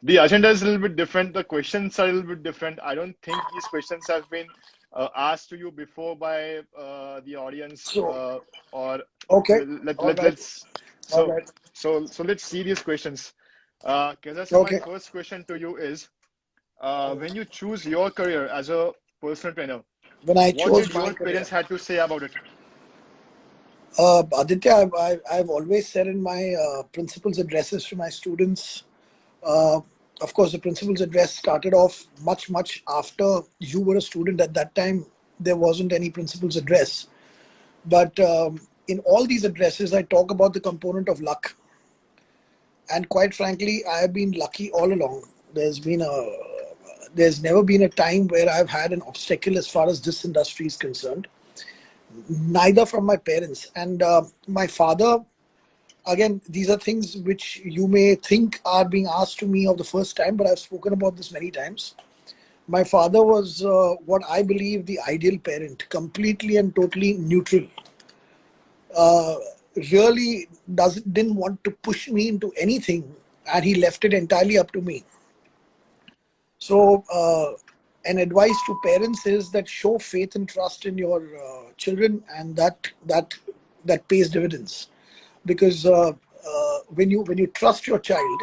The agenda is a little bit different. The questions are a little bit different. I don't think these questions have been asked to you before by the audience, So, or okay, all right, let's all so right, let's see these questions. Kaizzad, so my okay. first question to you is, when you choose your career as a personal trainer, When I what did chose my your career, parents had to say about it? Aditya, I've always said in my principal's addresses to my students. Uh, of course, the principal's address started off much after you were a student. At that time, there wasn't any principal's address. But in all these addresses, I talk about the component of luck. And quite frankly, I have been lucky all along. There's never been a time where I've had an obstacle as far as this industry is concerned. Neither from my parents and my father. Again, these are things which you may think are being asked to me of the first time, but I've spoken about this many times. My father was what I believe the ideal parent, completely and totally neutral. Uh, really didn't want to push me into anything, and he left it entirely up to me. So, an advice to parents is that show faith and trust in your children, and that pays dividends. Because when you trust your child,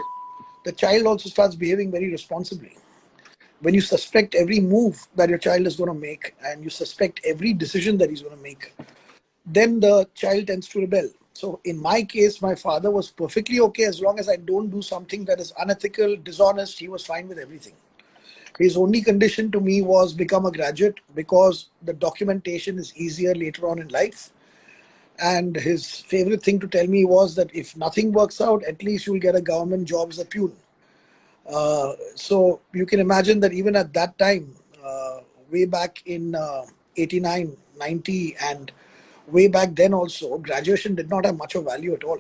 the child also starts behaving very responsibly. When you suspect every move that your child is going to make, and you suspect every decision that he's going to make, then the child tends to rebel. So in my case, my father was perfectly okay as long as I don't do something that is unethical, dishonest. He was fine with everything. His only condition to me was become a graduate because the documentation is easier later on in life. And his favorite thing to tell me was that if nothing works out, at least you'll get a government job as a peon. So you can imagine that even at that time, way back in 89, 90, and way back then also, graduation did not have much of value at all.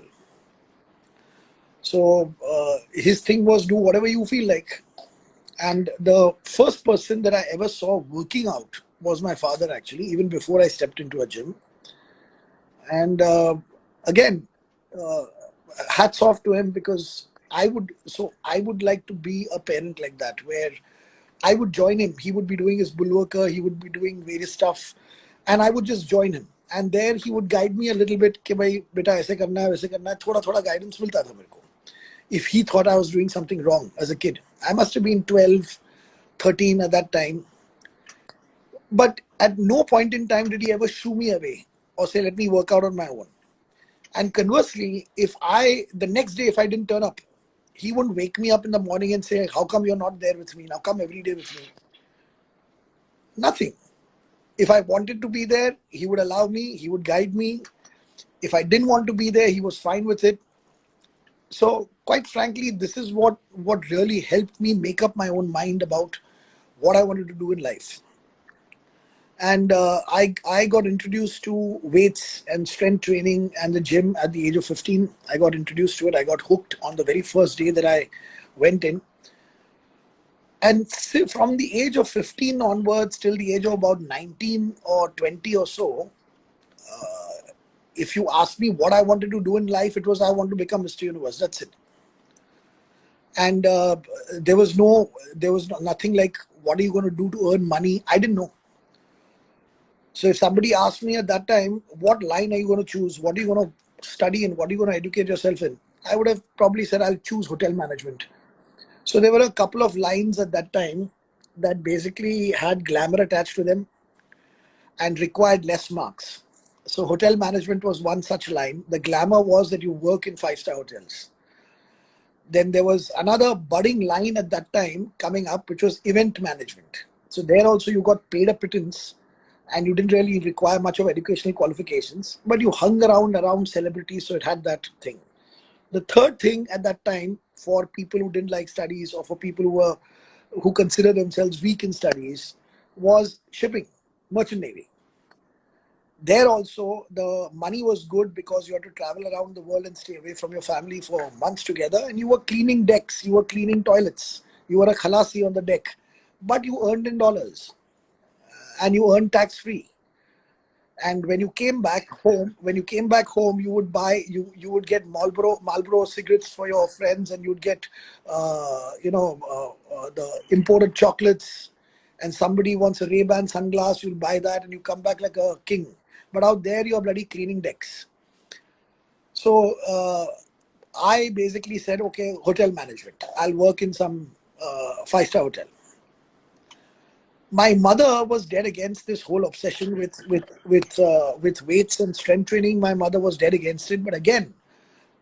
So his thing was do whatever you feel like. And the first person that I ever saw working out was my father, actually, even before I stepped into a gym. And again, uh, hats off to him because I would like to be a parent like that, where I would join him. He would be doing his bulwarker, he would be doing various stuff, and I would just join him. And there he would guide me a little bit कि भाई बेटा ऐसे करना है वैसे करना है थोड़ा थोड़ा guidance मिलता था मेरे को. If he thought I was doing something wrong as a kid, I must have been 12, 13 at that time. But at no point in time did he ever shoo me away or say, let me work out on my own. And conversely, the next day, if I didn't turn up, he wouldn't wake me up in the morning and say, how come you're not there with me? Now come every day with me. Nothing. If I wanted to be there, he would allow me, he would guide me. If I didn't want to be there, he was fine with it. So, quite frankly, this is what really helped me make up my own mind about what I wanted to do in life. And I got introduced to weights and strength training and the gym at the age of 15. I got introduced to it. I got hooked on the very first day that I went in. And from the age of 15 onwards till the age of about 19 or 20 or so, if you ask me what I wanted to do in life, it was I want to become Mr. Universe. That's it. And nothing like what are you going to do to earn money. I didn't know. So if somebody asked me at that time, what line are you going to choose? What are you going to study in? What are you going to educate yourself in? I would have probably said I'll choose hotel management. So there were a couple of lines at that time that basically had glamour attached to them and required less marks. So hotel management was one such line. The glamour was that you work in five-star hotels. Then there was another budding line at that time coming up, which was event management. So there also you got paid a pittance and you didn't really require much of educational qualifications, but you hung around celebrities, so it had that thing. The third thing at that time for people who didn't like studies or for people who consider themselves weak in studies was shipping, merchant navy. There also the money was good because you had to travel around the world and stay away from your family for months together, and you were cleaning decks, you were cleaning toilets, you were a khalasi on the deck, but you earned in dollars and you earned tax free. And when you came back home, you would buy, you would get Marlboro cigarettes for your friends, and you'd get the imported chocolates. And somebody wants a Ray-Ban sunglass, you'll buy that, and you come back like a king. But out there, you're bloody cleaning decks. So I basically said, okay, hotel management. I'll work in some five-star hotel. My mother was dead against this whole obsession with weights and strength training. My mother was dead against it. But again,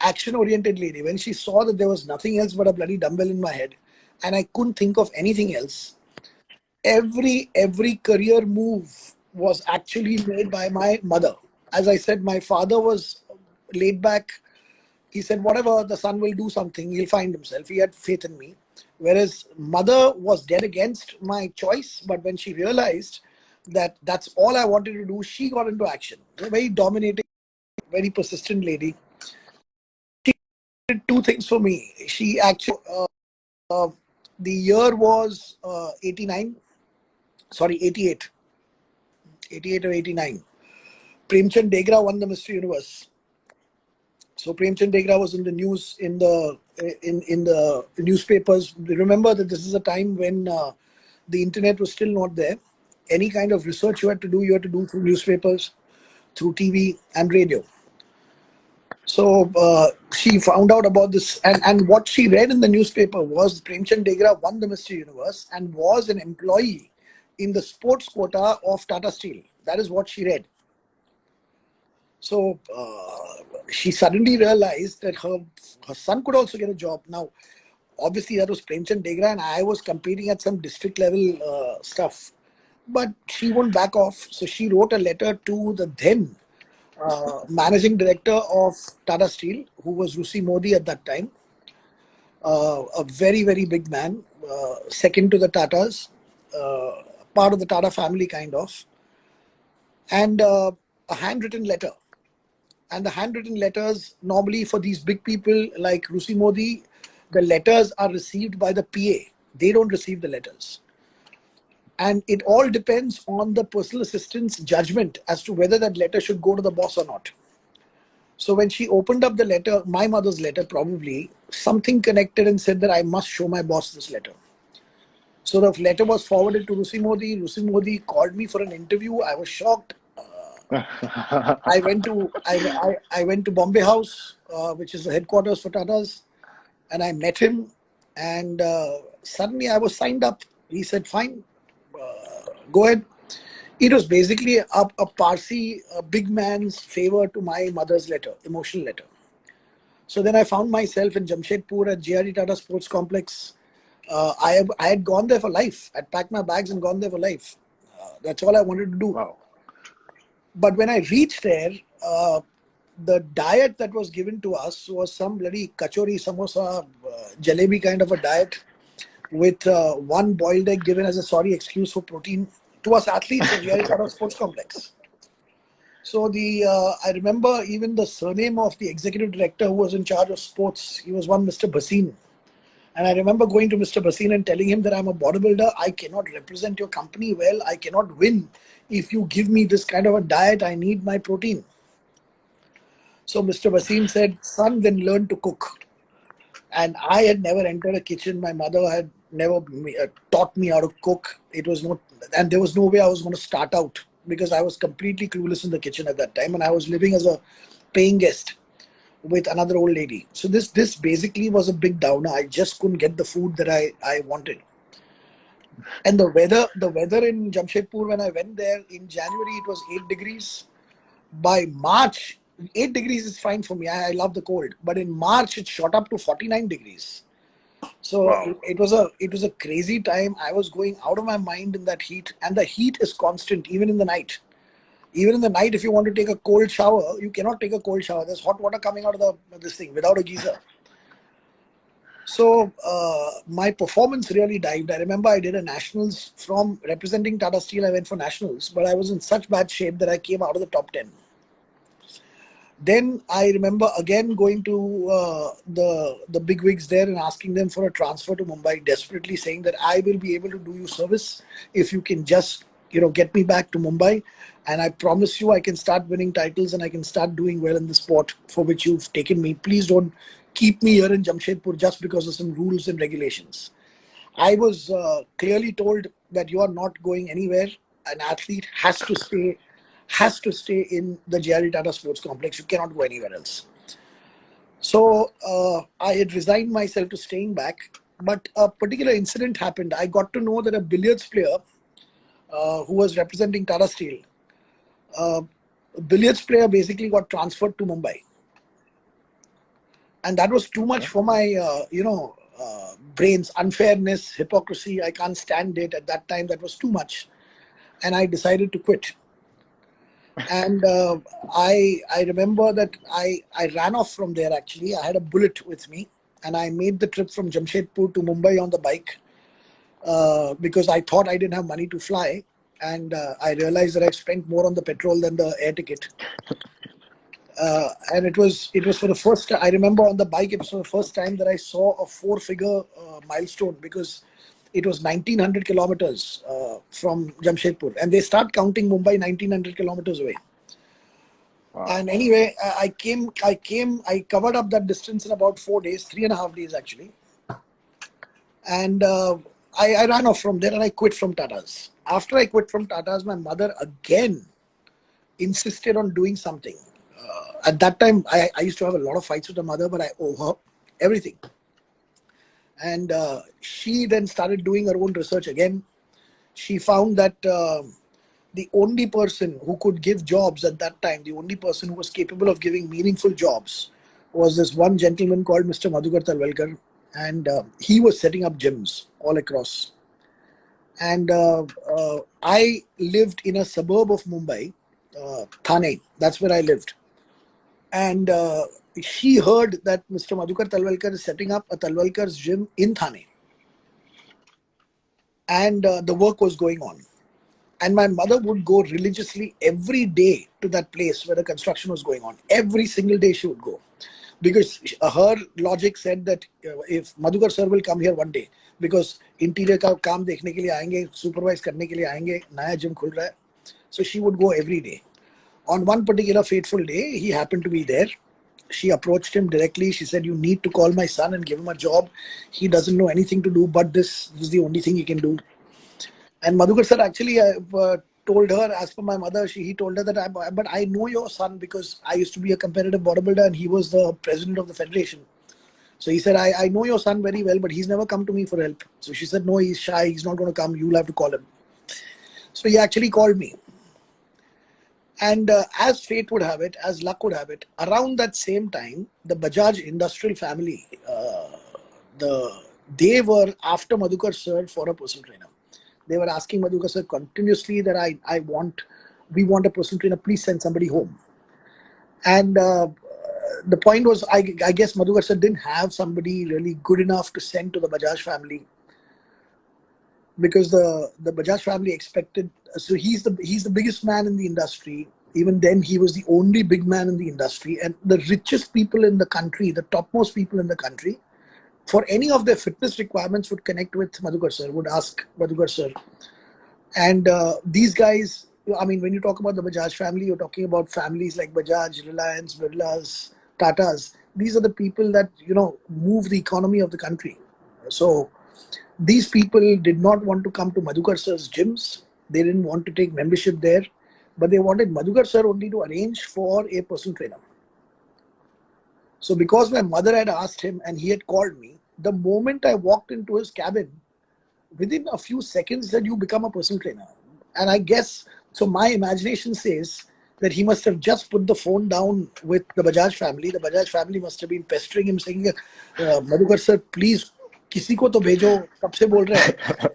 action-oriented lady. When she saw that there was nothing else but a bloody dumbbell in my head, and I couldn't think of anything else, every career move was actually made by my mother. As I said, my father was laid back. He said, whatever, the son will do something, he'll find himself. He had faith in me. Whereas mother was dead against my choice, but when she realized that that's all I wanted to do, she got into action. A very dominating, very persistent lady. She did two things for me. She actually, the year was 88. 88 or 89. Premchand Degra won the Mr. Universe. So Premchand Degra was in the news, in the newspapers. Remember that this is a time when the internet was still not there. Any kind of research you had to do through newspapers, through TV and radio. So she found out about this, and what she read in the newspaper was Premchand Degra won the Mr. Universe and was an employee in the sports quota of Tata Steel. That is what she read. So she suddenly realized that her son could also get a job. Now, obviously, that was Premchand Degra, and I was competing at some district level stuff. But she won't back off. So she wrote a letter to the then managing director of Tata Steel, who was Rusi Modi at that time. A very, very big man, second to the Tatas, part of the Tata family kind of. And a handwritten letter. And the handwritten letters, normally for these big people like Rusi Modi, the letters are received by the PA. They don't receive the letters. And it all depends on the personal assistant's judgment as to whether that letter should go to the boss or not. So when she opened up the letter, my mother's letter probably, something connected and said that I must show my boss this letter. So the letter was forwarded to Rusi Modi. Rusi Modi called me for an interview. I was shocked. I went to Bombay House, which is the headquarters for Tatas, and I met him. And suddenly I was signed up. He said, "Fine, go ahead." It was basically a Parsi, a big man's favor to my mother's letter, emotional letter. So then I found myself in Jamshedpur at JRD Tata Sports Complex. I had gone there for life. I'd packed my bags and gone there for life. That's all I wanted to do. Wow. But when I reached there, the diet that was given to us was some bloody kachori, samosa, jalebi kind of a diet with one boiled egg given as a sorry excuse for protein to us athletes in JRD Tata Sports Complex. So I remember even the surname of the executive director who was in charge of sports. He was one Mr. Bhasin. And I remember going to Mr. Bhasin and telling him that I'm a bodybuilder. I cannot represent your company well. I cannot win if you give me this kind of a diet. I need my protein. So Mr. Bhasin said, "Son, then learn to cook." And I had never entered a kitchen. My mother had never taught me how to cook. And there was no way I was going to start out because I was completely clueless in the kitchen at that time. And I was living as a paying guest with another old lady. So this basically was a big downer. I just couldn't get the food that I wanted. And the weather in Jamshedpur, when I went there in January, it was 8 degrees. By March, 8 degrees is fine for me. I love the cold. But in March, it shot up to 49 degrees. So wow. It was a crazy time. I was going out of my mind in that heat. And the heat is constant, even in the night. Even in the night, if you want to take a cold shower, you cannot take a cold shower. There's hot water coming out of this thing without a geyser. So my performance really dived. I remember I did a nationals from representing Tata Steel. I went for nationals, but I was in such bad shape that I came out of the top 10. Then I remember again going to the big wigs there and asking them for a transfer to Mumbai, desperately saying that I will be able to do you service if you can just get me back to Mumbai, and I promise you I can start winning titles and I can start doing well in the sport for which you've taken me. Please don't keep me here in Jamshedpur just because of some rules and regulations. I was clearly told that you are not going anywhere. An athlete has to stay in the JRD Tata Sports Complex. You cannot go anywhere else. So I had resigned myself to staying back, but a particular incident happened. I got to know that a billiards player who was representing Tata Steel, a billiards player basically got transferred to Mumbai, and that was too much for my brains. Unfairness, hypocrisy, I can't stand it. At that time, that was too much, and I decided to quit. And I remember that I ran off from there. Actually, I had a bullet with me, and I made the trip from Jamshedpur to Mumbai on the bike because I thought I didn't have money to fly, and I realized that I spent more on the petrol than the air ticket. And it was for the first time. I remember on the bike, it was for the first time that I saw a 4-figure milestone, because it was 1900 kilometers from Jamshedpur, and they start counting Mumbai 1900 kilometers away. Wow. And anyway, I covered up that distance in about 4 days, 3.5 days actually. And I ran off from there and I quit from Tata's. After I quit from Tata's, my mother again insisted on doing something. At that time, I used to have a lot of fights with my mother, but I owe her everything. And she then started doing her own research again. She found that the only person who could give jobs at that time, the only person who was capable of giving meaningful jobs, was this one gentleman called Mr. Madhukar Talwalkar. And he was setting up gyms all across. And I lived in a suburb of Mumbai, Thane. That's where I lived. And she heard that Mr. Madhukar Talwalkar is setting up a Talwalkar's gym in Thane. And the work was going on. And my mother would go religiously every day to that place where the construction was going on. Every single day she would go. Because her logic said that if Madhukar sir will come here one day, because interior ka kaam dekhne ke liye aayenge, supervise karne ke liye aayenge, naya gym khul raha hai. So she would go every day. On one particular fateful day, he happened to be there. She approached him directly. She said, "You need to call my son and give him a job. He doesn't know anything to do, but this is the only thing he can do." And Madhukar sir actually told her, as per my mother, he told her that, but I know your son because I used to be a competitive bodybuilder and he was the president of the federation. So he said, I know your son very well, but he's never come to me for help. So she said, no, he's shy. He's not going to come. You'll have to call him. So he actually called me. And as fate would have it, as luck would have it, around that same time, the Bajaj industrial family, they were after Madhukar sir for a personal trainer. They were asking Madhukar sir continuously that we want a personal trainer, please send somebody home. And the point was, I guess Madhukar sir didn't have somebody really good enough to send to the Bajaj family, because the Bajaj family expected, so he's the biggest man in the industry. Even then, he was the only big man in the industry, and the richest people in the country, the topmost people in the country, for any of their fitness requirements would connect with Madhukar sir, would ask Madhukar sir. And these guys, I mean, when you talk about the Bajaj family, you're talking about families like Bajaj, Reliance, Birlas, Tatas. These are the people that, move the economy of the country. So these people did not want to come to Madhukar sir's gyms. They didn't want to take membership there, but they wanted Madhukar sir only to arrange for a personal trainer. So because my mother had asked him and he had called me, the moment I walked into his cabin, within a few seconds that you become a personal trainer. And I guess, so my imagination says that he must have just put the phone down with the Bajaj family. The Bajaj family must have been pestering him, saying, Madhukar sir, please, kisi ko to bhejo, kab se bol rahe hai?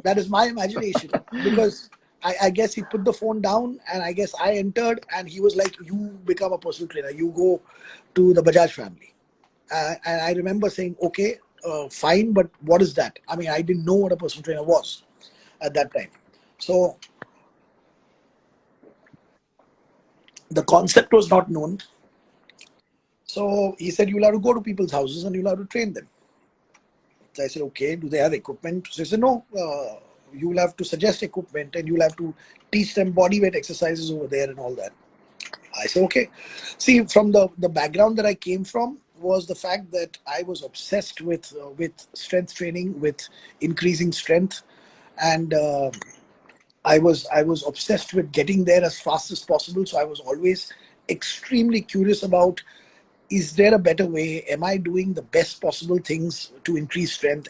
That is my imagination. Because I guess he put the phone down and I guess I entered and he was like, you become a personal trainer. You go to the Bajaj family. And I remember saying, okay, fine, but what is that? I mean, I didn't know what a personal trainer was at that time. So the concept was not known. So he said, you'll have to go to people's houses and you'll have to train them. So I said, okay, do they have equipment? So he said, no, you will have to suggest equipment, and you'll have to teach them body weight exercises over there and all that. I said, okay. See, from the background that I came from was the fact that I was obsessed with strength training, with increasing strength, and I was obsessed with getting there as fast as possible. So I was always extremely curious about, is there a better way? Am I doing the best possible things to increase strength?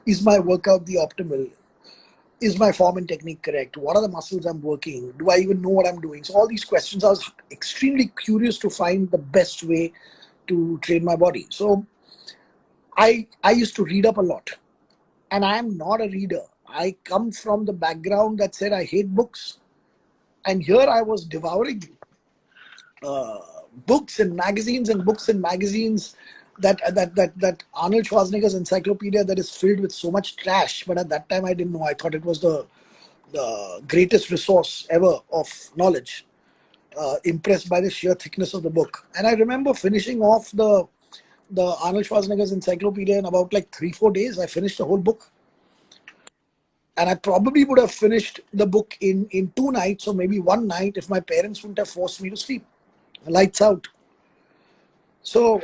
Is my workout the optimal? Is my form and technique correct? What are the muscles I'm working? Do I even know what I'm doing? So all these questions, I was extremely curious to find the best way to train my body. So I used to read up a lot, and I am not a reader. I come from the background that said I hate books, and here I was devouring books and magazines and books and magazines that Arnold Schwarzenegger's encyclopedia that is filled with so much trash. But at that time, I didn't know. I thought it was the greatest resource ever of knowledge. Impressed by the sheer thickness of the book. And I remember finishing off the Arnold Schwarzenegger's encyclopedia in about like 3-4 days. I finished the whole book. And I probably would have finished the book in 2 nights, or maybe 1 night, if my parents wouldn't have forced me to sleep. Lights out. So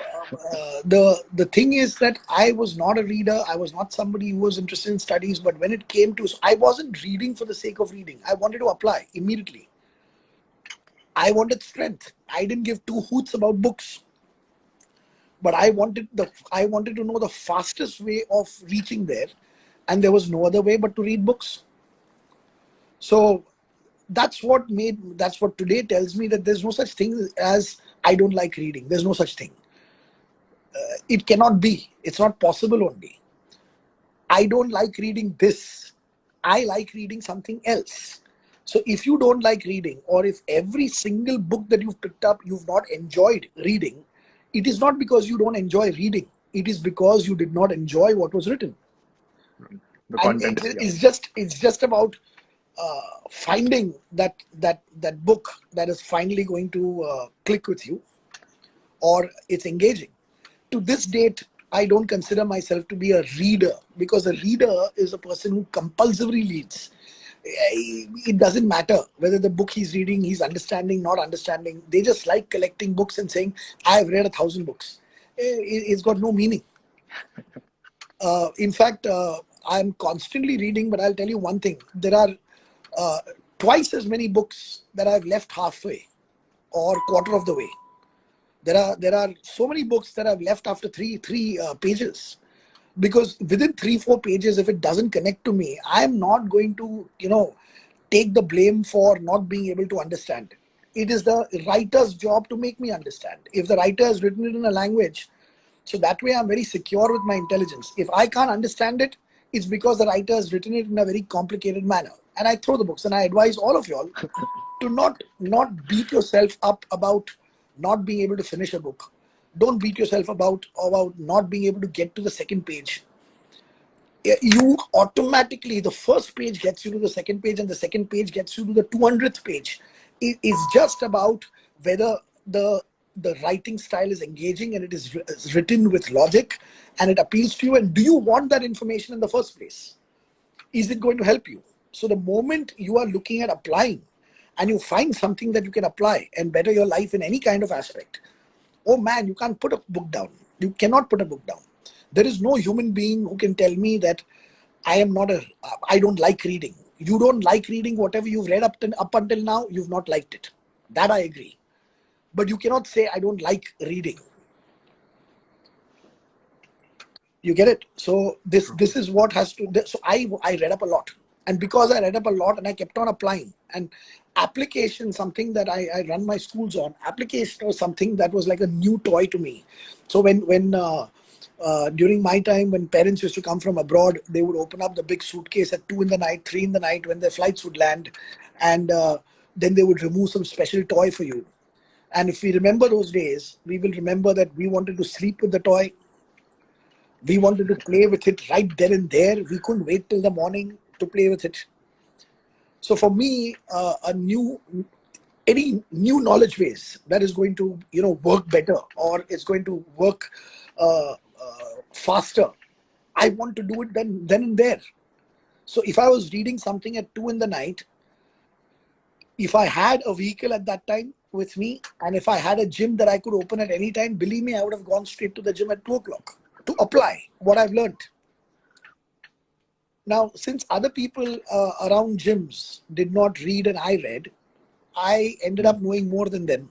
the thing is that I was not a reader. I was not somebody who was interested in studies. But when it came to, I wasn't reading for the sake of reading. I wanted to apply immediately. I wanted strength. I didn't give 2 hoots about books. But I wanted to know the fastest way of reaching there. And there was no other way but to read books. So that's what today tells me that there's no such thing as I don't like reading. There's no such thing. It cannot be. It's not possible only. I don't like reading this. I like reading something else. So if you don't like reading, or if every single book that you've picked up, you've not enjoyed reading, it is not because you don't enjoy reading. It is because you did not enjoy what was written. The content. It's just about finding that book that is finally going to click with you, or it's engaging. To this date, I don't consider myself to be a reader, because a reader is a person who compulsively reads. It doesn't matter whether the book he's reading, he's understanding, not understanding. They just like collecting books and saying, I've read 1,000 books. It's got no meaning. In fact, I'm constantly reading, but I'll tell you one thing. There are twice as many books that I've left halfway or quarter of the way. There are so many books that I've left after three pages, because within 3-4 pages, if it doesn't connect to me, I'm not going to take the blame for not being able to understand it. It is the writer's job to make me understand. If the writer has written it in a language, so that way I'm very secure with my intelligence. If I can't understand it, it's because the writer has written it in a very complicated manner. And I throw the books, and I advise all of y'all to not beat yourself up about not being able to finish a book. Don't beat yourself about not being able to get to the second page. You automatically, the first page gets you to the second page, and the second page gets you to the 200th page. It is just about whether the writing style is engaging, and it is written with logic, and it appeals to you. And do you want that information in the first place? Is it going to help you? So the moment you are looking at applying, and you find something that you can apply and better your life in any kind of aspect, oh man, you can't put a book down. You cannot put a book down. There is no human being who can tell me that I don't like reading. You don't like reading whatever you've read up until now, you've not liked it. That I agree. But you cannot say I don't like reading. You get it? So this is what has to. So I read up a lot, and because I read up a lot and I kept on applying, and application, something that I run my schools on. Application was something that was like a new toy to me. So when during my time, when parents used to come from abroad, they would open up the big suitcase at 2 in the night, 3 in the night when their flights would land, and then they would remove some special toy for you. And if we remember those days, we will remember that we wanted to sleep with the toy. We wanted to play with it right then and there. We couldn't wait till the morning to play with it. So for me, any new knowledge base that is going to work better, or it's going to work faster, I want to do it then and there. So if I was reading something at 2 in the night, if I had a vehicle at that time with me, and if I had a gym that I could open at any time, believe me, I would have gone straight to the gym at 2 o'clock to apply what I've learned. Now, since other people around gyms did not read and I read, I ended up knowing more than them.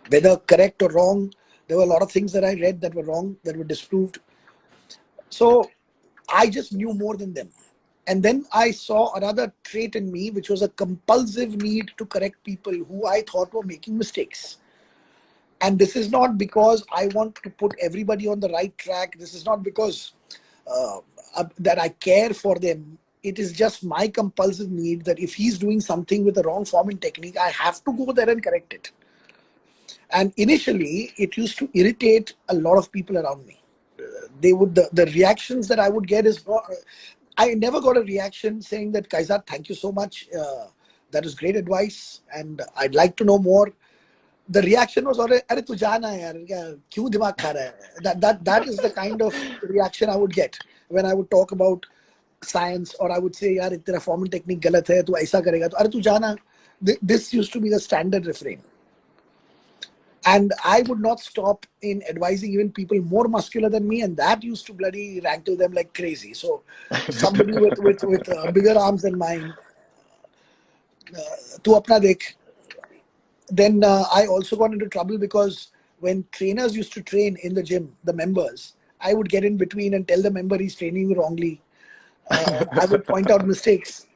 Whether correct or wrong, there were a lot of things that I read that were wrong, that were disproved. So I just knew more than them. And then I saw another trait in me, which was a compulsive need to correct people who I thought were making mistakes. And this is not because I want to put everybody on the right track. This is not because that I care for them. It is just my compulsive need that if he's doing something with the wrong form and technique, I have to go there and correct it. And initially, it used to irritate a lot of people around me. The reactions that I would get is, I never got a reaction saying that, Kaizzad, thank you so much. That is great advice. And I'd like to know more. The reaction was, Are tu jana yaar, kyun dimag kha raha hai? That is the kind of reaction I would get when I would talk about science, or I would say, yaar, tera form and technique galat hai, tu aisa karega. Are tu jana? This used to be the standard refrain. And I would not stop in advising even people more muscular than me, and that used to bloody rankle them like crazy. So somebody with bigger arms than mine, tu apna dekh. Then I also got into trouble because when trainers used to train in the gym, the members, I would get in between and tell the member he's training wrongly. I would point out mistakes.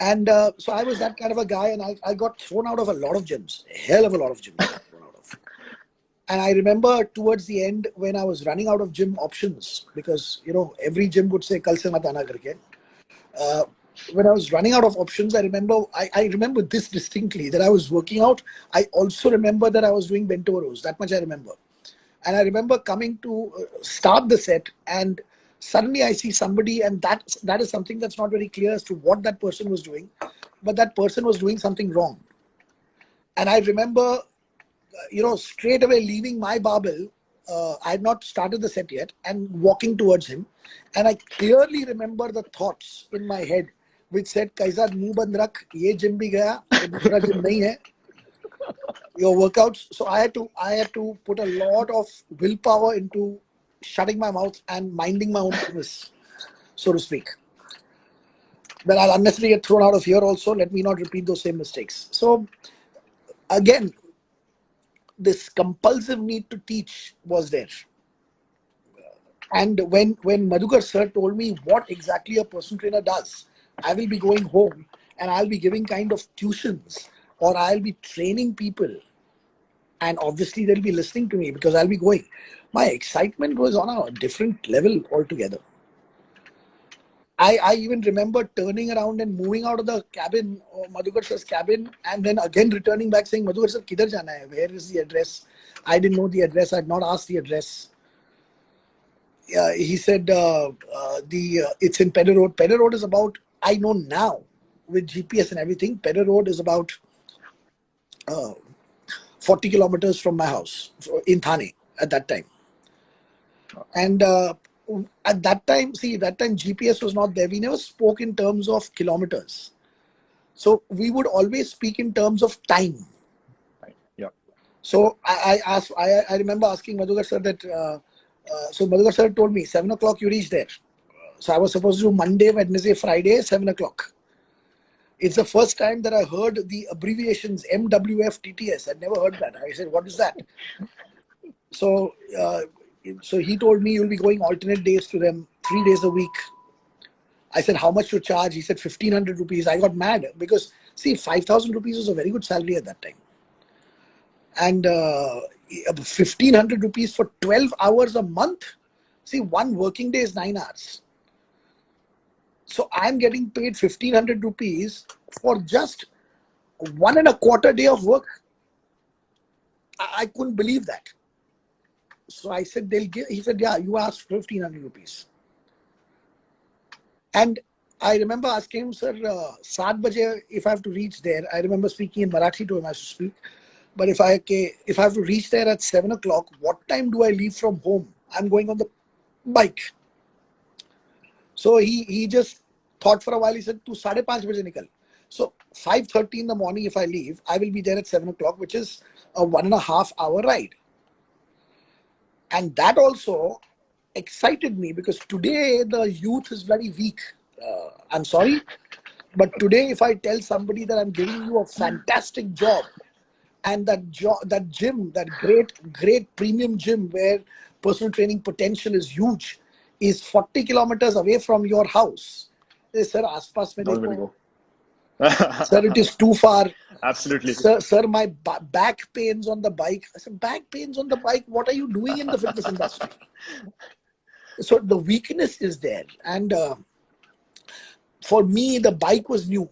And so I was that kind of a guy, and I got thrown out of a lot of gyms, a hell of a lot of gyms I got thrown out of. And I remember towards the end when I was running out of gym options, because, every gym would say, Kal se mat aana karke. When I was running out of options, I remember this distinctly, that I was working out. I also remember that I was doing bent over rows. That much I remember. And I remember coming to start the set, and suddenly I see somebody, and that is something that's not very clear as to what that person was doing, but that person was doing something wrong. And I remember, straight away leaving my barbell. I had not started the set yet, and walking towards him. And I clearly remember the thoughts in my head, which said, Kaizzad, muh band rakh, ye gym bhi gaya, ye dusra gym nahi hai. Your workouts. So I had to put a lot of willpower into shutting my mouth and minding my own business, so to speak. But I'll unnecessarily get thrown out of here also. Let me not repeat those same mistakes. So again, this compulsive need to teach was there. And when Madhukar sir told me what exactly a personal trainer does, I will be going home and I'll be giving kind of tuitions, or I'll be training people, and obviously they'll be listening to me because I'll be going. My excitement was on a different level altogether. I even remember turning around and moving out of the cabin, Madhukar sir's cabin, and then again returning back saying, Madhukar sir, kidhar jana hai? Where is the address? I didn't know the address. I had not asked the address. He said, it's in Pedder Road. Pedder Road is about, I know now, with GPS and everything, Pedder Road is about 40 kilometers from my house in Thane at that time. And at that time, GPS was not there. We never spoke in terms of kilometers. So we would always speak in terms of time. Right. Yeah. So I remember asking Madhukar sir that, so Madhukar sir told me 7 o'clock you reach there. So I was supposed to do Monday, Wednesday, Friday, 7 o'clock. It's the first time that I heard the abbreviations MWF TTS. I'd never heard that. I said, what is that? So he told me you'll be going alternate days to them, 3 days a week. I said, how much to charge? He said, 1,500 rupees. I got mad because, see, 5,000 rupees was a very good salary at that time. And 1,500 rupees for 12 hours a month. See, one working day is 9 hours. So I'm getting paid 1,500 rupees for just 1.25 day of work. I couldn't believe that. So I said, they'll give. He said, yeah, you asked 1,500 rupees. And I remember asking him, sir, 7 baje, if I have to reach there, I remember speaking in Marathi to him as to speak. But if I have to reach there at 7 o'clock, what time do I leave from home? I'm going on the bike. So he just thought for a while. He said, "Tu 5:30 baje nikal." So 5:30 in the morning, if I leave, I will be there at 7 o'clock, which is a 1.5 hour ride. And that also excited me because today the youth is very weak. I'm sorry, but today if I tell somebody that I'm giving you a fantastic job, and that gym, that great premium gym where personal training potential is huge, is 40 kilometers away from your house. Hey, sir, आसपास में Don't really देखो. go. Sir, it is too far. Absolutely. Sir, my back pains on the bike. I said, back pains on the bike? What are you doing in the fitness industry? So the weakness is there. And for me, the bike was new.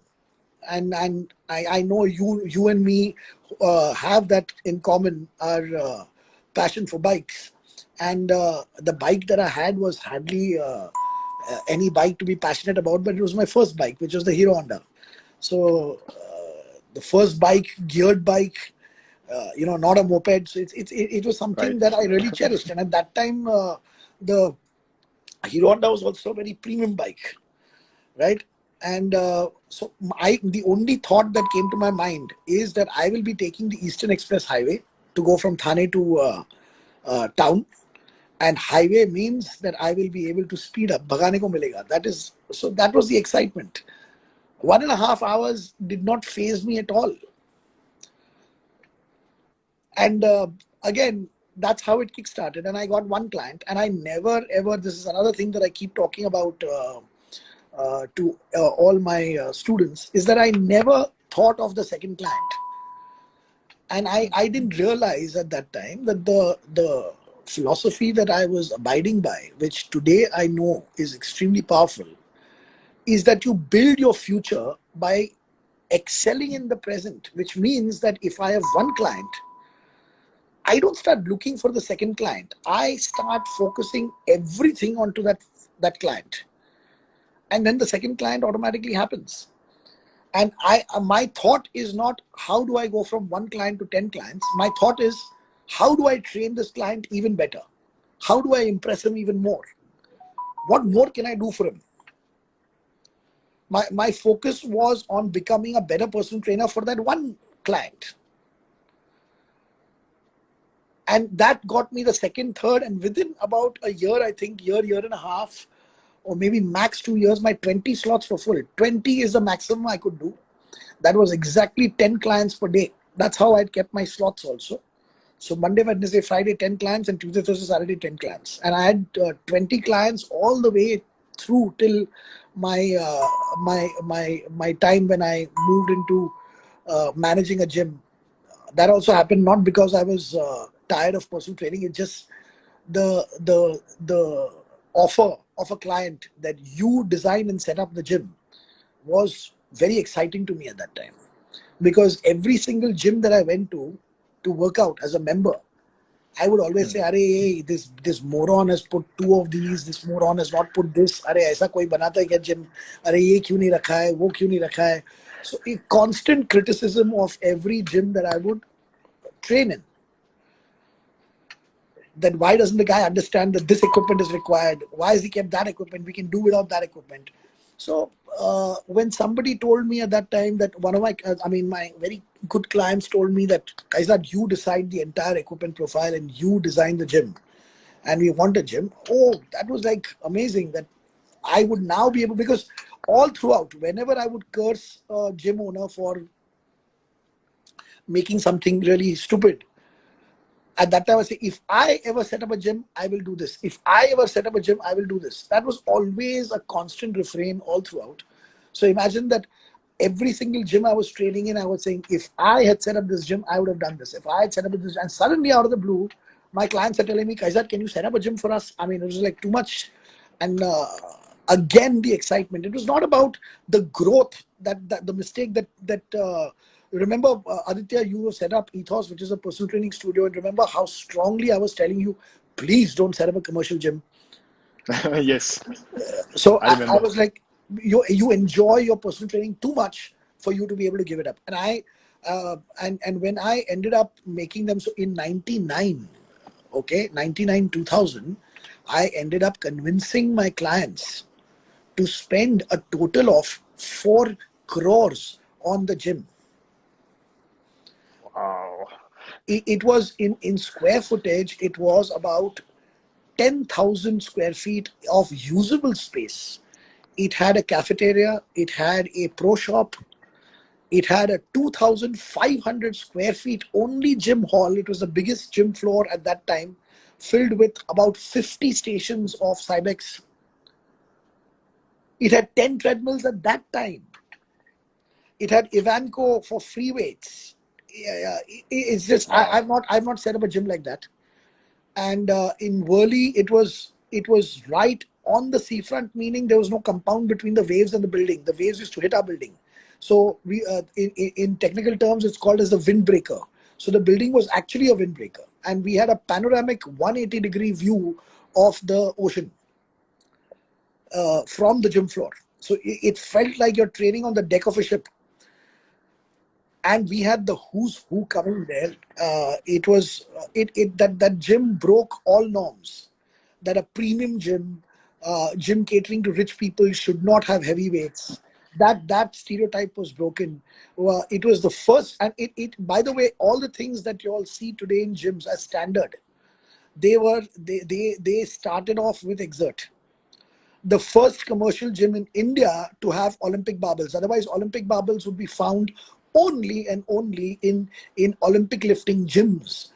And I know you and me have that in common, our passion for bikes. And the bike that I had was hardly any bike to be passionate about, but it was my first bike, which was the Hero Honda. So the first bike, geared bike, not a moped. So it was something Right. that I really cherished. And at that time, the Hero Honda was also a very premium bike, right? And so the only thought that came to my mind is that I will be taking the Eastern Express Highway to go from Thane to town. And highway means that I will be able to speed up. Bhagane ko milega. That was the excitement. 1.5 hours did not faze me at all. And again, that's how it kickstarted. And I got one client, and I never ever, this is another thing that I keep talking about to all my students, is that I never thought of the second client. And I didn't realize at that time that the philosophy that I was abiding by, which today I know is extremely powerful, is that you build your future by excelling in the present, which means that if I have one client, I don't start looking for the second client. I start focusing everything onto that client. And then the second client automatically happens. And my thought is not how do I go from one client to 10 clients. My thought is how do I train this client even better? How do I impress him even more? What more can I do for him? My focus was on becoming a better personal trainer for that one client. And that got me the second, third, and within about a year, I think, year and a half, or maybe max 2 years, my 20 slots were full. 20 is the maximum I could do. That was exactly 10 clients per day. That's how I'd kept my slots also. So Monday, Wednesday, Friday, 10 clients, and Tuesday, Thursday, Saturday, 10 clients. And I had 20 clients all the way through till my time when I moved into managing a gym. That also happened not because I was tired of personal training. It's just the offer of a client that you design and set up the gym was very exciting to me at that time, because every single gym that I went to work out as a member, I would always say, "Arey, this moron has put 2 of these. This moron has not put this. Arey, aisa koi banata hai kya gym? Arey, ye kyun nahi rakha hai? Wo kyun nahi rakha hai?" So a constant criticism of every gym that I would train in. That why doesn't the guy understand that this equipment is required? Why has he kept that equipment? We can do without that equipment. So when somebody told me at that time that one of my very good clients told me that, "Kaizzad, you decide the entire equipment profile and you design the gym, and we want a gym." Oh, that was like amazing that I would now be able, because all throughout, whenever I would curse a gym owner for making something really stupid, at that time I say, if I ever set up a gym, I will do this. If I ever set up a gym, I will do this. That was always a constant refrain all throughout. So imagine that every single gym I was training in, I was saying, if I had set up this gym, I would have done this. If I had set up this, and suddenly out of the blue, my clients are telling me, "Kaizzad, can you set up a gym for us?" I mean, it was like too much. And again, the excitement. It was not about the growth, that the mistake that remember, Aditya, you set up Ethos, which is a personal training studio, and remember how strongly I was telling you, please don't set up a commercial gym. Yes. So I I remember. was like, you enjoy your personal training too much for you to be able to give it up. And and when I ended up making them, so in 99, 2000, I ended up convincing my clients to spend a total of 4 crores on the gym. Wow. It was in square footage, it was about 10,000 square feet of usable space. It had a cafeteria, it had a pro shop, it had a 2,500 square feet only gym hall. It was the biggest gym floor at that time, filled with about 50 stations of Cybex. It had 10 treadmills at that time. It had Ivanco for free weights. It's just Wow. I've not set up a gym like that. And in Worli, it was right on the seafront, meaning there was no compound between the waves and the building. The waves used to hit our building. So we in technical terms, it's called as the windbreaker. So the building was actually a windbreaker, and we had a panoramic 180-degree view of the ocean from the gym floor. So it felt like you're training on the deck of a ship. And we had the who's who coming there. That gym broke all norms. That a premium gym, gym catering to rich people, should not have heavy weights. That stereotype was broken. It was the first, and it by the way, all the things that you all see today in gyms as standard, they started off with Exert, the first commercial gym in India to have Olympic barbells. Otherwise, Olympic barbells would be found only and only in Olympic lifting gyms,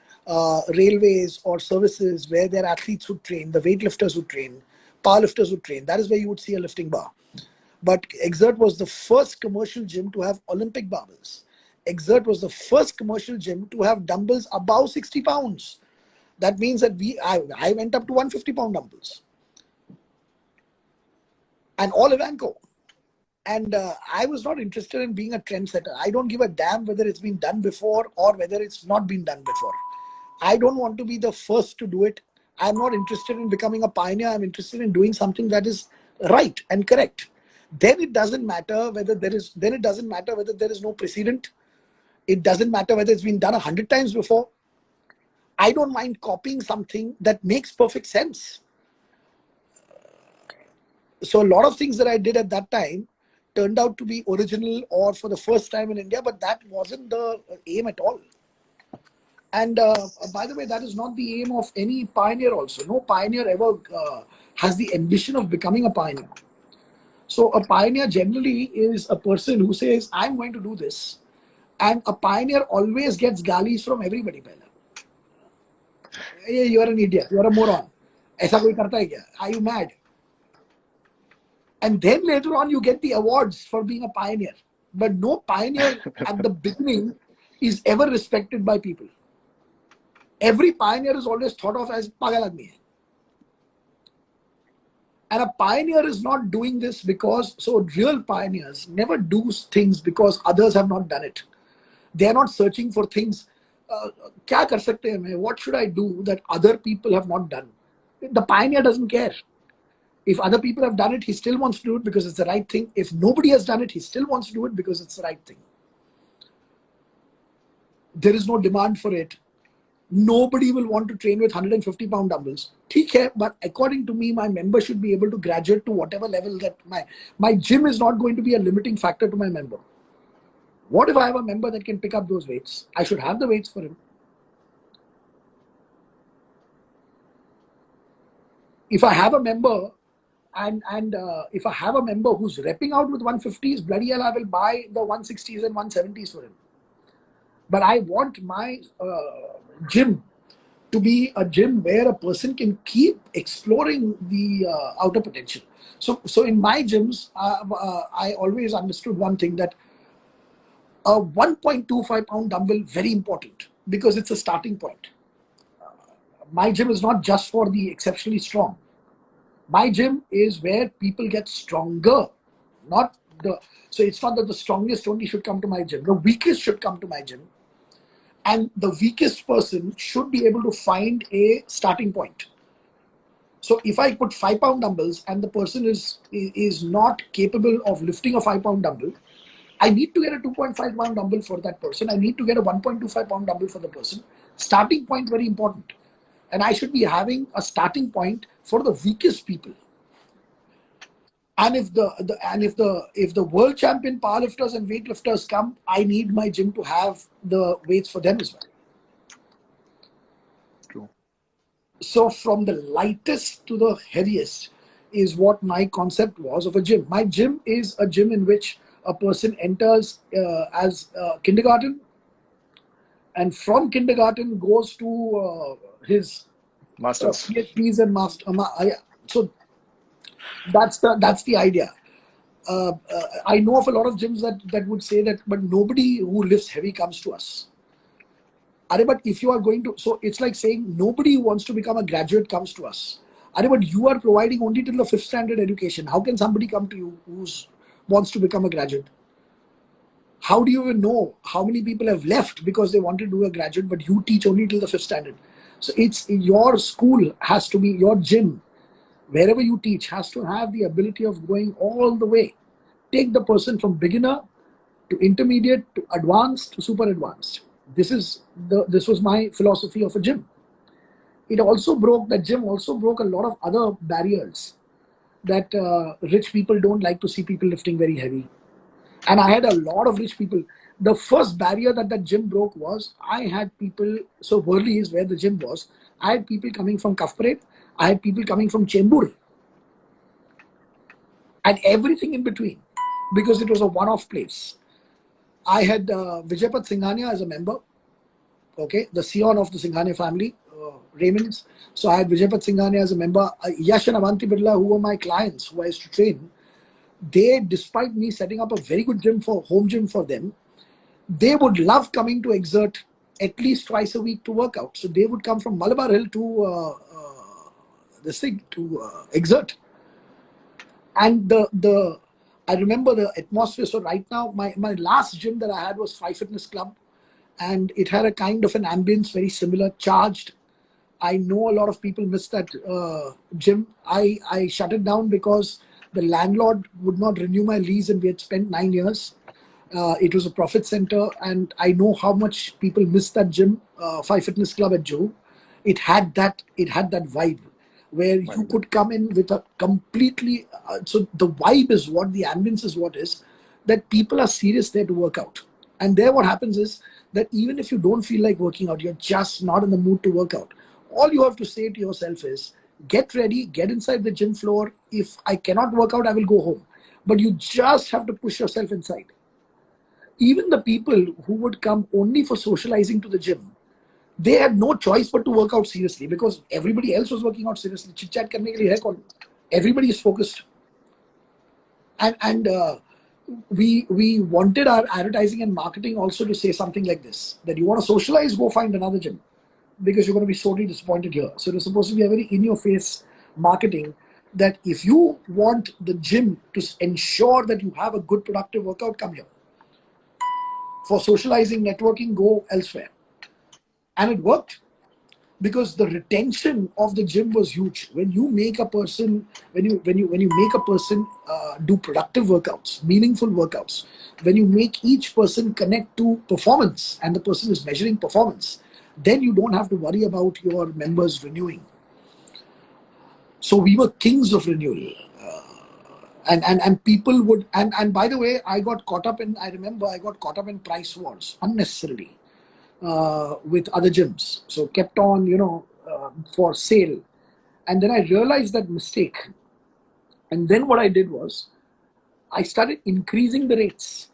railways or services where their athletes would train, the weightlifters would train, powerlifters would train. That is where you would see a lifting bar. But Exert was the first commercial gym to have Olympic barbells. Exert was the first commercial gym to have dumbbells above 60 pounds. That means that I went up to 150-pound dumbbells. And all Ivanco. And I was not interested in being a trendsetter. I don't give a damn whether it's been done before or whether it's not been done before. I don't want to be the first to do it. I'm not interested in becoming a pioneer. I'm interested in doing something that is right and correct. Then it doesn't matter whether there is no precedent. It doesn't matter whether it's been done 100 times before. I don't mind copying something that makes perfect sense. So a lot of things that I did at that time turned out to be original or for the first time in India, but that wasn't the aim at all. And by the way, that is not the aim of any pioneer also. No pioneer ever has the ambition of becoming a pioneer. So a pioneer generally is a person who says, I'm going to do this. And a pioneer always gets galleys from everybody. Hey, you are an idiot. You are a moron. ऐसा कोई करता है क्या? Are you mad? And then later on, you get the awards for being a pioneer. But no pioneer at the beginning is ever respected by people. Every pioneer is always thought of as pagal aadmi hai. And a pioneer is not doing this because, so real pioneers never do things because others have not done it. They are not searching for things. Kya kar sakte hain main? What should I do that other people have not done? The pioneer doesn't care. If other people have done it, he still wants to do it because it's the right thing. If nobody has done it, he still wants to do it because it's the right thing. There is no demand for it. Nobody will want to train with 150-pound dumbbells. ठीक है, but according to me, my member should be able to graduate to whatever level that my gym is not going to be a limiting factor to my member. What if I have a member that can pick up those weights? I should have the weights for him. If I have a member and if I have a member who's repping out with 150s, bloody hell, I will buy the 160s and 170s for him. But I want my gym to be a gym where a person can keep exploring the outer potential. So in my gyms, I always understood one thing, that a 1.25-pound dumbbell, very important because it's a starting point. My gym is not just for the exceptionally strong. My gym is where people get stronger, so it's not that the strongest only should come to my gym. The weakest should come to my gym. And the weakest person should be able to find a starting point. So if I put 5-pound dumbbells and the person is not capable of lifting a 5-pound dumbbell, I need to get a 2.5-pound dumbbell for that person. I need to get a 1.25-pound dumbbell for the person. Starting point, very important. And I should be having a starting point for the weakest people. And if the world champion powerlifters and weightlifters come, I need my gym to have the weights for them as well. True. So from the lightest to the heaviest is what my concept was of a gym. My gym is a gym in which a person enters as kindergarten, and from kindergarten goes to his Masters. PhDs and master. So that's the idea. I know of a lot of gyms that would say that, but nobody who lifts heavy comes to us. But if you are going to, so it's like saying nobody who wants to become a graduate comes to us. But you are providing only till the 5th standard education. How can somebody come to you who wants to become a graduate? How do you even know how many people have left because they want to do a graduate, but you teach only till the 5th standard? So it's your school has to be, your gym, wherever you teach, has to have the ability of going all the way. Take the person from beginner to intermediate to advanced to super advanced. This was my philosophy of a gym. That gym also broke a lot of other barriers that rich people don't like to see people lifting very heavy. And I had a lot of rich people. The first barrier that gym broke was I had people, so Worli is where the gym was. I had people coming from Kafparet. I had people coming from Chembur. And everything in between, because it was a one-off place. I had Vijaypat Singhania as a member, okay, the scion of the Singhania family, Raymonds. So I had Vijaypat Singhania as a member. Yash and Avanti Birla, who were my clients, who I used to train, they, despite me setting up a very good home gym for them, they would love coming to Exert at least twice a week to work out. So they would come from Malabar Hill to Exert. And I remember the atmosphere. So right now, my last gym that I had was Five Fitness Club, and it had a kind of an ambience very similar, charged. I know a lot of people miss that gym. I shut it down because the landlord would not renew my lease, and we had spent 9 years. It was a profit center, and I know how much people miss that gym, Five Fitness Club at Joe. It had that vibe where you could come in with a completely, so the vibe is what, the ambience is what is, that people are serious there to work out. And there what happens is that even if you don't feel like working out, you're just not in the mood to work out, all you have to say to yourself is, get ready, get inside the gym floor. If I cannot work out, I will go home. But you just have to push yourself inside. Even the people who would come only for socializing to the gym, they had no choice but to work out seriously, because everybody else was working out seriously. Chit chat karne ke liye hai kaun? Everybody is focused. And we wanted our advertising and marketing also to say something like this, that you want to socialize, go find another gym, because you're going to be sorely disappointed here. So it's supposed to be a very in-your-face marketing, that if you want the gym to ensure that you have a good productive workout, come here. For socializing, networking, go elsewhere. And it worked, because the retention of the gym was huge. When you make a person, when you make a person do productive workouts, meaningful workouts, when you make each person connect to performance, and the person is measuring performance, then you don't have to worry about your members renewing. So we were kings of renewal. And people would, and by the way, I remember I got caught up in price wars unnecessarily with other gyms. So kept on, for sale. And then I realized that mistake. And then what I did was, I started increasing the rates.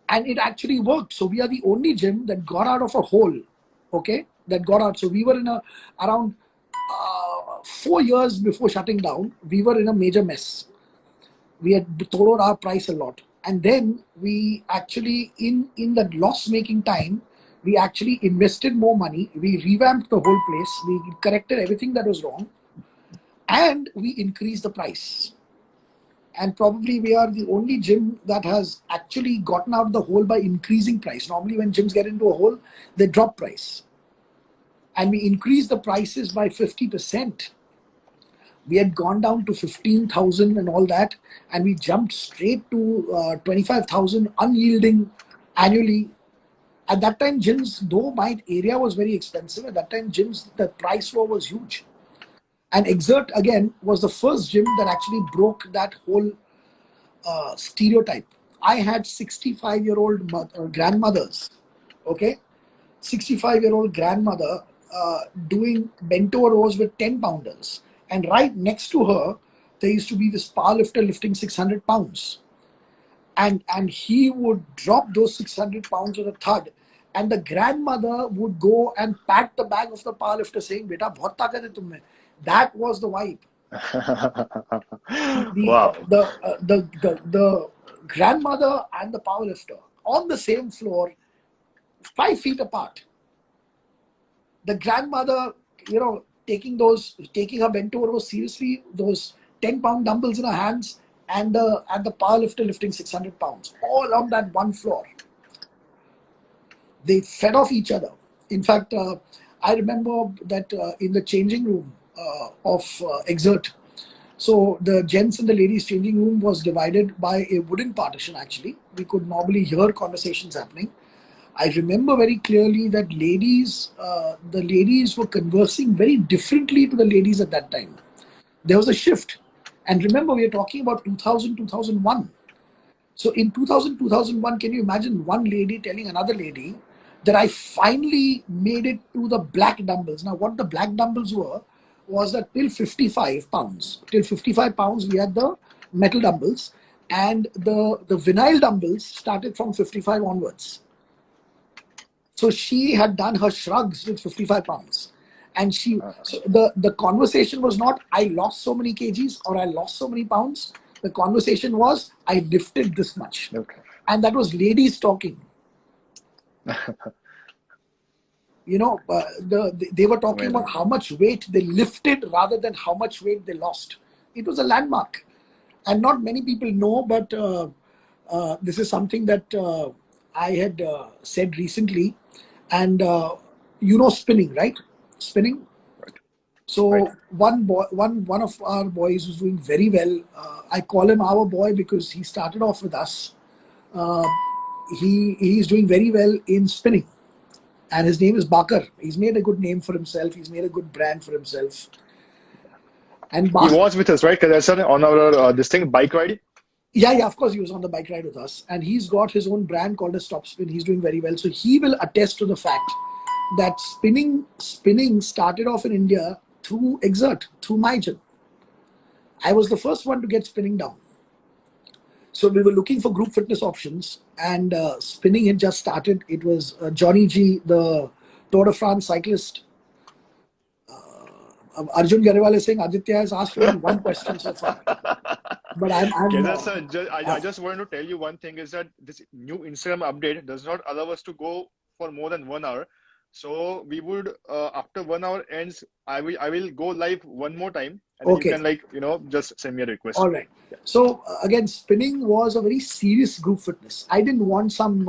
And it actually worked. So we are the only gym that got out of a hole, okay? That got out. So we were in around 4 years before shutting down, we were in a major mess. We had totaled our price a lot. And then we actually, in that loss-making time, we actually invested more money. We revamped the whole place. We corrected everything that was wrong. And we increased the price. And probably we are the only gym that has actually gotten out of the hole by increasing price. Normally when gyms get into a hole, they drop price. And we increased the prices by 50%. We had gone down to 15,000 and all that, and we jumped straight to 25,000 unyielding annually. At that time, gyms, though my area was very expensive, at that time gyms, the price war was huge. And Exert again was the first gym that actually broke that whole stereotype. I had 65-year-old grandmothers, okay, 65-year-old grandmother doing bento rows with 10 pounders, and right next to her there used to be this powerlifter lifting 600 pounds, and he would drop those 600 pounds with a thud, and the grandmother would go and pat the back of the powerlifter saying, "Beta, bahut taakat hai tum mein." That was the vibe. Wow. The grandmother and the powerlifter on the same floor, 5 feet apart. The grandmother, taking her bento rows seriously, those 10-pound dumbbells in her hands, and the powerlifter lifting 600 pounds, all on that one floor. They fed off each other. In fact, I remember that in the changing room of Exert, so the gents and the ladies changing room was divided by a wooden partition. Actually, we could normally hear conversations happening. I remember very clearly that the ladies were conversing very differently to the ladies at that time. There was a shift. And remember, we are talking about 2000, 2001. So in 2000, 2001, can you imagine one lady telling another lady that I finally made it to the black dumbbells? Now, what the black dumbbells were was that till 55 pounds, we had the metal dumbbells, and the vinyl dumbbells started from 55 onwards. So she had done her shrugs with 55 pounds. And so the conversation was not, I lost so many kgs or I lost so many pounds. The conversation was, I lifted this much. Okay. And that was ladies talking. They were talking about how much weight they lifted rather than how much weight they lost. It was a landmark. And not many people know, but this is something that I had said recently. And spinning, right? Spinning. Right. So right. one of our boys was doing very well. I call him our boy because he started off with us. He's doing very well in spinning. And his name is Bakar. He's made a good name for himself. He's made a good brand for himself. And he was with us, right? Kaizzad, on our bike ride. Yeah, of course he was on the bike ride with us. And he's got his own brand called as Top Spin. He's doing very well. So he will attest to the fact that spinning started off in India through Exert, through my gym. I was the first one to get spinning down. So we were looking for group fitness options, and spinning had just started. It was Johnny G, the Tour de France cyclist. Arjun Garewal is saying Aditya has asked only one question so far. But I just wanted to tell you one thing is that this new Instagram update does not allow us to go for more than 1 hour. So we would, after 1 hour ends, I will go live one more time, and okay. You can just send me a request. All right. Yeah. So again, spinning was a very serious group fitness. I didn't want some,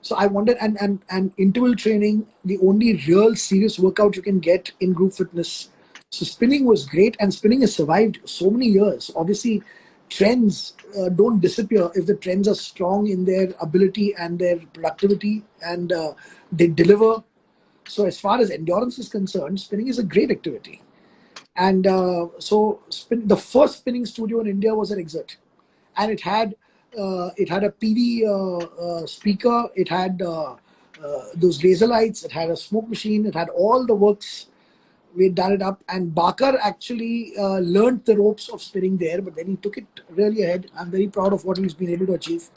so I wanted, and interval training, the only real serious workout you can get in group fitness. So spinning was great, and spinning has survived so many years. Obviously, trends don't disappear if the trends are strong in their ability and their productivity, and they deliver. So as far as endurance is concerned, spinning is a great activity. And the first spinning studio in India was at Exert, and it had a PD speaker, it had those laser lights, it had a smoke machine, it had all the works. We had done it up, and Bakar actually learned the ropes of spinning there, but then he took it really ahead. I'm very proud of what he's been able to achieve.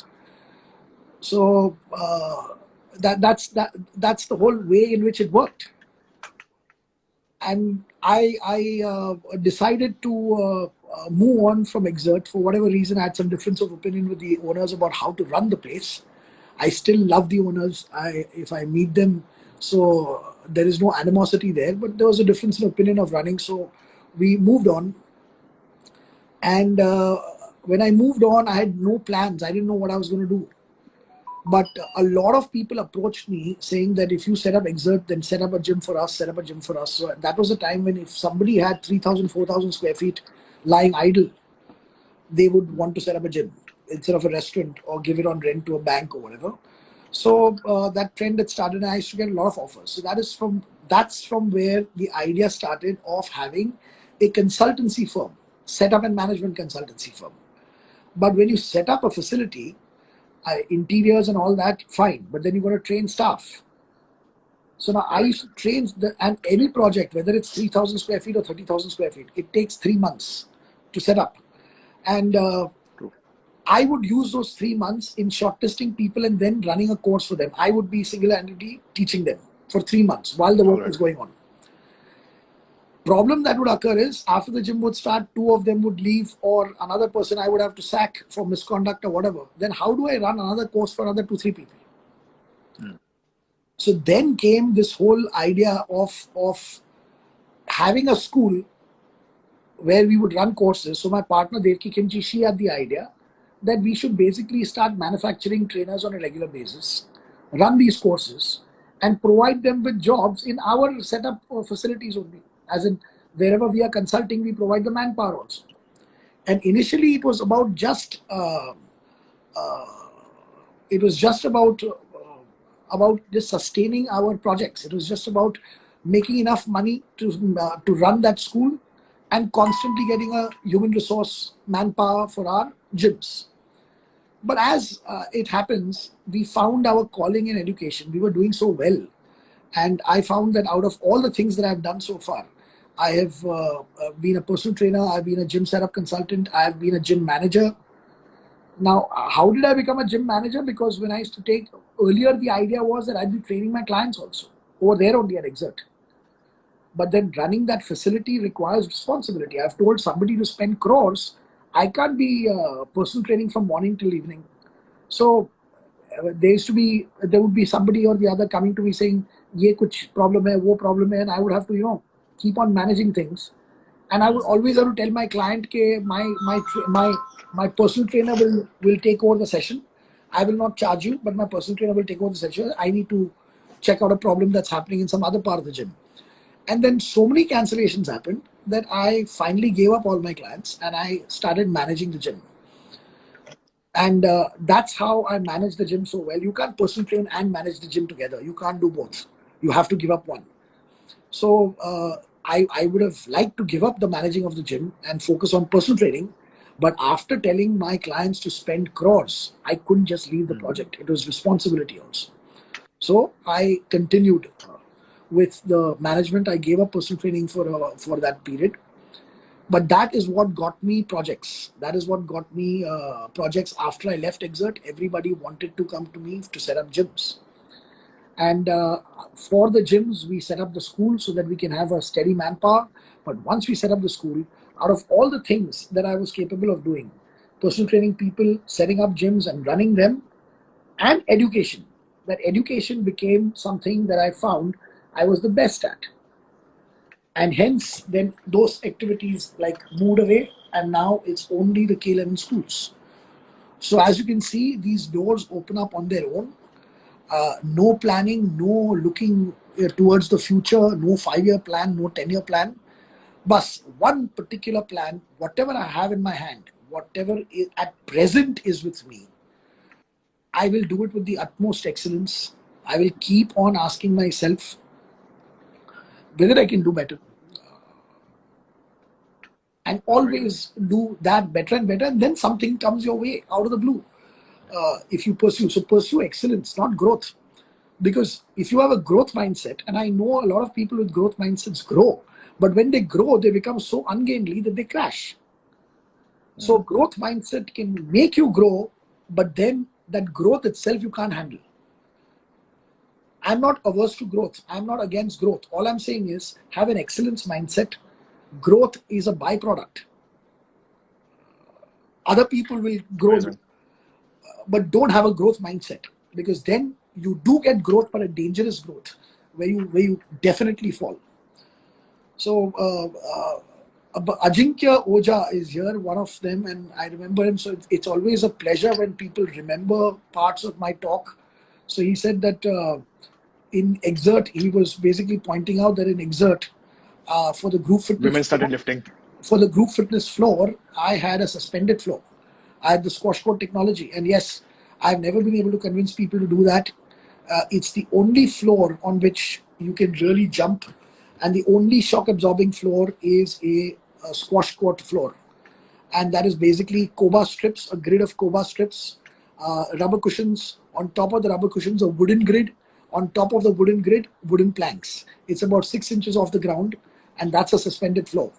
So that's the whole way in which it worked. And I decided to move on from Exert. For whatever reason, I had some difference of opinion with the owners about how to run the place. I still love the owners. If I meet them, so there is no animosity there, but there was a difference in opinion of running. So we moved on. And when I moved on, I had no plans. I didn't know what I was going to do. But a lot of people approached me saying that if you set up Exert, then set up a gym for us, set up a gym for us. So that was a time when if somebody had 3,000, 4,000 square feet lying idle, they would want to set up a gym instead of a restaurant or give it on rent to a bank or whatever. So that trend had started, and I used to get a lot of offers. So that is from that's from where the idea started of having a consultancy firm, setup and management consultancy firm. But when you set up a facility, interiors and all that, fine. But then you got to train staff. So now I used to train and any project, whether it's 3,000 square feet or 30,000 square feet, it takes 3 months to set up. And I would use those 3 months in shortlisting people and then running a course for them. I would be single-handedly teaching them for 3 months while the work is going on. Problem that would occur is after the gym would start, 2 of them would leave, or another person I would have to sack for misconduct or whatever. Then how do I run another course for another 2-3 people? So then came this whole idea of having a school where we would run courses. So my partner Devki Kimchi, she had the idea that we should basically start manufacturing trainers on a regular basis, run these courses, and provide them with jobs in our setup or facilities only. As in, wherever we are consulting, we provide the manpower also. And initially, it was about just about just sustaining our projects. It was just about making enough money to run that school and constantly getting a human resource manpower for our gyms. But as it happens, we found our calling in education. We were doing so well. And I found that out of all the things that I've done so far, I have been a personal trainer, I've been a gym setup consultant, I've been a gym manager. Now, how did I become a gym manager? Because when I used to take, earlier the idea was that I'd be training my clients also, over there only at Exert. But then running that facility requires responsibility. I've told somebody to spend crores. I can't be personal training from morning till evening. So there would be somebody or the other coming to me saying, ye kuch problem hai, wo problem hai, and I would have to, keep on managing things. And I would always have to tell my client that my personal trainer will take over the session. I will not charge you, but my personal trainer will take over the session. I need to check out a problem that's happening in some other part of the gym. And then so many cancellations happened that I finally gave up all my clients and I started managing the gym. And that's how I manage the gym so well. You can't personal train and manage the gym together. You can't do both. You have to give up one. So I would have liked to give up the managing of the gym and focus on personal training. But after telling my clients to spend crores, I couldn't just leave the project. It was responsibility also. So I continued with the management. I gave up personal training for that period. But that is what got me projects. That is what got me projects after I left Exert. Everybody wanted to come to me to set up gyms. And for the gyms, we set up the school so that we can have a steady manpower. But once we set up the school, out of all the things that I was capable of doing, personal training people, setting up gyms and running them, and education, that education became something that I found I was the best at. And hence, then those activities moved away, and now it's only the K11 schools. So as you can see, these doors open up on their own. No planning, no looking towards the future, no 5-year plan, no 10-year plan. But one particular plan, whatever I have in my hand, whatever is at present is with me, I will do it with the utmost excellence. I will keep on asking myself whether I can do better. And always do that better and better. And then something comes your way out of the blue. If you pursue excellence, not growth. Because if you have a growth mindset, and I know a lot of people with growth mindsets grow, but when they grow, they become so ungainly that they crash. So growth mindset can make you grow, but then that growth itself you can't handle. I'm not averse to growth. I'm not against growth. All I'm saying is have an excellence mindset. Growth is a byproduct. Other people will grow, but don't have a growth mindset, because then you do get growth, but a dangerous growth where you definitely fall. So Ajinkya Oja is here, one of them, and I remember him. So it's always a pleasure when people remember parts of my talk. So he said that in Exert, he was basically pointing out that in Exert, for the group fitness, women started lifting. For the group fitness floor, I had a suspended floor. I had the squash court technology, and yes, I've never been able to convince people to do that. It's the only floor on which you can really jump, and the only shock absorbing floor is a squash court floor. And that is basically Koba strips, a grid of Koba strips, rubber cushions. On top of the rubber cushions, a wooden grid. On top of the wooden grid, wooden planks. It's about 6 inches off the ground, and that's a suspended floor.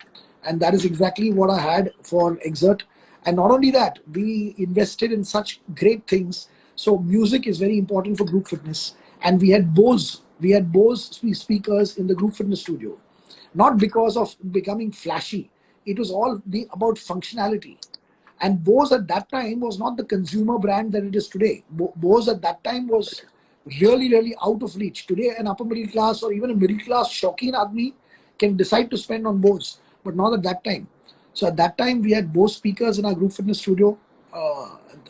And that is exactly what I had for Exert. And not only that, we invested in such great things. So music is very important for group fitness. And we had Bose speakers in the group fitness studio. Not because of becoming flashy. It was all about functionality. And Bose at that time was not the consumer brand that it is today. Bose at that time was really, really out of reach. Today, an upper middle class or even a middle class shauqeen admi can decide to spend on Bose, but not at that time. So at that time, we had Bose speakers in our group fitness studio.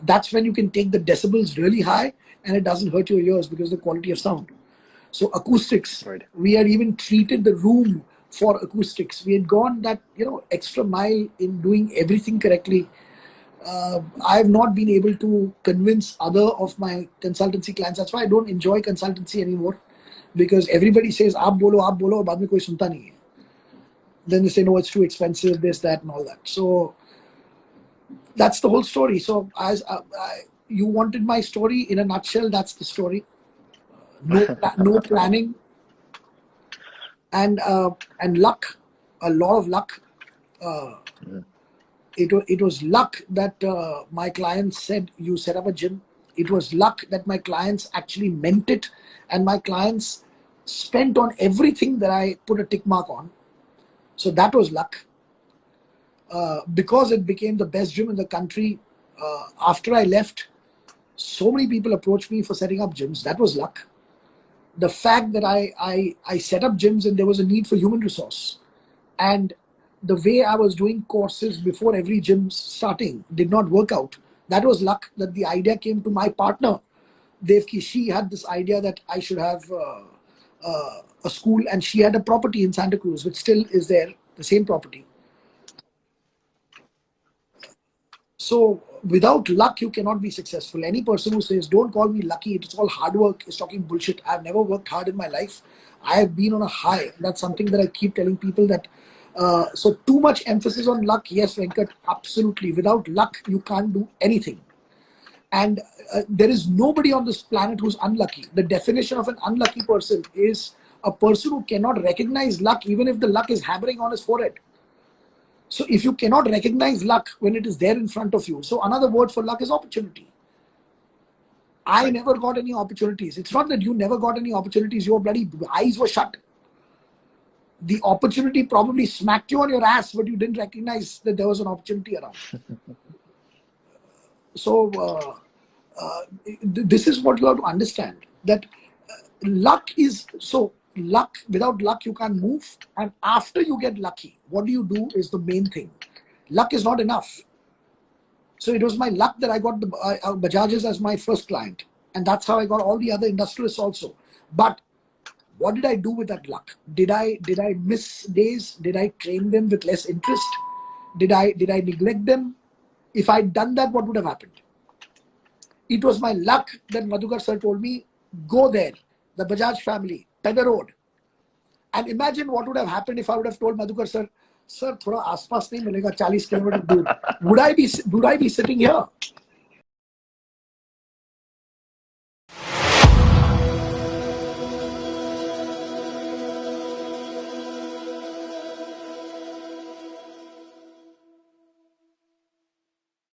That's when you can take the decibels really high and it doesn't hurt your ears because of the quality of sound. So acoustics, Right. we had even treated the room for acoustics. We had gone that extra mile in doing everything correctly. I have not been able to convince other of my consultancy clients. That's why I don't enjoy consultancy anymore, because everybody says aap bolo, baad mein koi sunta nahi hai. Then they say no, it's too expensive, this, that, and all that. So that's the whole story. So as you wanted my story in a nutshell, that's the story. No planning, and luck, a lot of luck. It was luck that my clients said, you set up a gym. It was luck that my clients actually meant it, and my clients spent on everything that I put a tick mark on. So that was luck. Because it became the best gym in the country, after I left, so many people approached me for setting up gyms. That was luck. The fact that I set up gyms and there was a need for human resource, and the way I was doing courses before every gym starting did not work out. That was luck that the idea came to my partner, Devki. She had this idea that I should have a school, and she had a property in Santa Cruz, which still is there, the same property. So without luck, you cannot be successful. Any person who says, don't call me lucky, it's all hard work, is talking bullshit. I've never worked hard in my life. I have been on a high. That's something that I keep telling people that. So too much emphasis on luck. Yes, Venkat, absolutely. Without luck, you can't do anything. And there is nobody on this planet who's unlucky. The definition of an unlucky person is a person who cannot recognize luck even if the luck is hammering on his forehead. So if you cannot recognize luck when it is there in front of you, so another word for luck is opportunity. I never got any opportunities. It's not that you never got any opportunities. Your bloody eyes were shut. The opportunity probably smacked you on your ass, but you didn't recognize that there was an opportunity around. So this is what you have to understand, that luck is, so luck, without luck you can't move. And after you get lucky, what do you do is the main thing. Luck is not enough. So it was my luck that I got the Bajaj's as my first client, and that's how I got all the other industrialists also. But what did I do with that luck? Did I miss days? Did I train them with less interest? Did I neglect them? If I'd done that, what would have happened? It was my luck that Madhukar sir told me, go there, the Bajaj family, Pedder Road. And imagine what would have happened if I would have told Madhukar sir, thoda aspas nahi milega, 40 kilometers dur. Would I be sitting here?